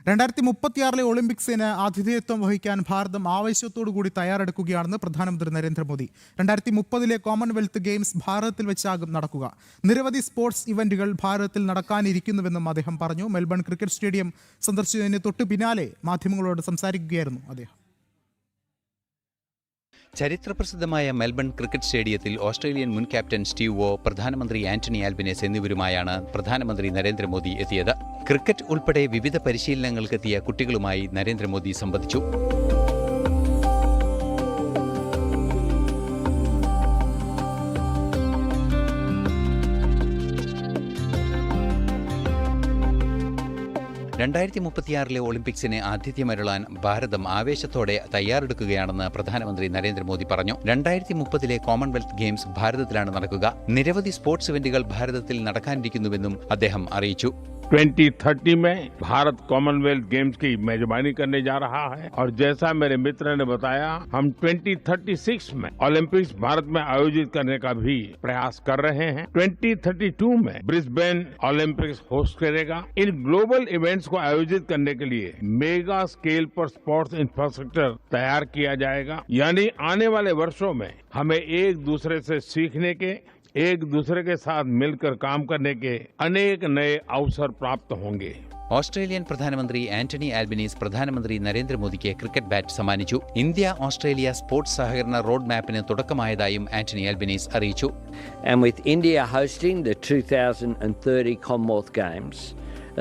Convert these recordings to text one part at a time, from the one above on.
2036 ഒളിമ്പിക്സിന് ആതിഥേയത്വം വഹിക്കാൻ ഭാരതം ആവേശത്തോടുകൂടി തയ്യാറെടുക്കുകയാണെന്ന് പ്രധാനമന്ത്രി നരേന്ദ്രമോദി. 2030 കോമൺവെൽത്ത് ഗെയിംസ് ഭാരതത്തിൽ വെച്ചാകും നടക്കുക. നിരവധി സ്പോർട്സ് ഇവന്റുകൾ ഭാരതത്തിൽ നടക്കാനിരിക്കുന്നുവെന്നും അദ്ദേഹം പറഞ്ഞു. മെൽബൺ ക്രിക്കറ്റ് സ്റ്റേഡിയം സന്ദർശിച്ചതിന് തൊട്ടു പിന്നാലെ മാധ്യമങ്ങളോട് സംസാരിക്കുകയായിരുന്നു അദ്ദേഹം. ചരിത്രപ്രസിദ്ധമായ മെൽബൺ ക്രിക്കറ്റ് സ്റ്റേഡിയത്തിൽ ഓസ്ട്രേലിയൻ മുൻ ക്യാപ്റ്റൻ സ്റ്റീവ് വോ, പ്രധാനമന്ത്രി ആന്റണി ആൽബനീസ് എന്നിവരുമായാണ് പ്രധാനമന്ത്രി നരേന്ദ്രമോദി എത്തിയത്. ക്രിക്കറ്റ് ഉൾപ്പെടെ വിവിധ പരിശീലനങ്ങൾക്കെത്തിയ കുട്ടികളുമായി നരേന്ദ്രമോദി സംവദിച്ചു. ഒളിമ്പിക്സിന് ആതിഥ്യമരുളാൻ ഭാരതം ആവേശത്തോടെ തയ്യാറെടുക്കുകയാണെന്ന് പ്രധാനമന്ത്രി നരേന്ദ്രമോദി പറഞ്ഞു. 2030 കോമൺവെൽത്ത് ഗെയിംസ് ഭാരതത്തിലാണ് നടക്കുക. നിരവധി സ്പോർട്സ് ഇവന്റുകൾ ഭാരതത്തിൽ നടക്കാനിരിക്കുന്നുവെന്നും അദ്ദേഹം അറിയിച്ചു. 2030 में भारत कॉमनवेल्थ गेम्स की मेजबानी करने जा रहा है और जैसा मेरे मित्र ने बताया, हम 2036 में ओलंपिक्स भारत में आयोजित करने का भी प्रयास कर रहे हैं. 2032 में ब्रिस्बेन ओलंपिक्स होस्ट करेगा. इन ग्लोबल इवेंट्स को आयोजित करने के लिए मेगा स्केल पर स्पोर्ट्स इंफ्रास्ट्रक्चर तैयार किया जाएगा. यानी आने वाले वर्षों में हमें एक दूसरे से सीखने के, एक दूसरे के साथ मिलकर काम करने के अनेक नए अवसर प्राप्त होंगे. ഓസ്ട്രേലിയൻ പ്രധാനമന്ത്രി ആന്റണി ആൽബനീസ് പ്രധാനമന്ത്രി നരേന്ദ്രമോദിക്ക് ക്രിക്കറ്റ് ബാറ്റ് സമ്മാനിച്ചു. ഇന്ത്യ ഓസ്ട്രേലിയ സ്പോർട്സ് സഹകരണ റോഡ് മാപ്പിന് തുടക്കമായതായും ആന്റണി ആൽബനീസ് അറിയിച്ചു. And with India hosting the 2030 Commonwealth Games,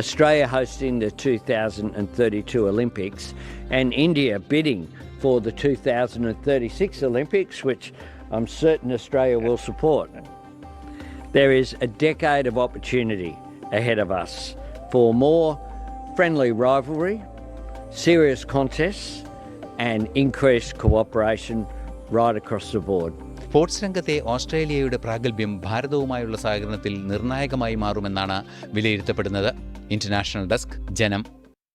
Australia hosting the 2032 Olympics, and India bidding for the 2036 Olympics, which I'm certain Australia will support, there is a decade of opportunity ahead of us for more friendly rivalry, serious contests, and increased cooperation right across the board. Sports രംഗത്തെ ഓസ്ട്രേലിയയുടെ പ്രാഗൽഭ്യം ഭാരതവുമായുള്ള സഹകരണത്തിൽ നിർണായകമായി മാറുമെന്നാണ് വിലയിരുത്തപ്പെടുന്നത്. International desk, ജനം.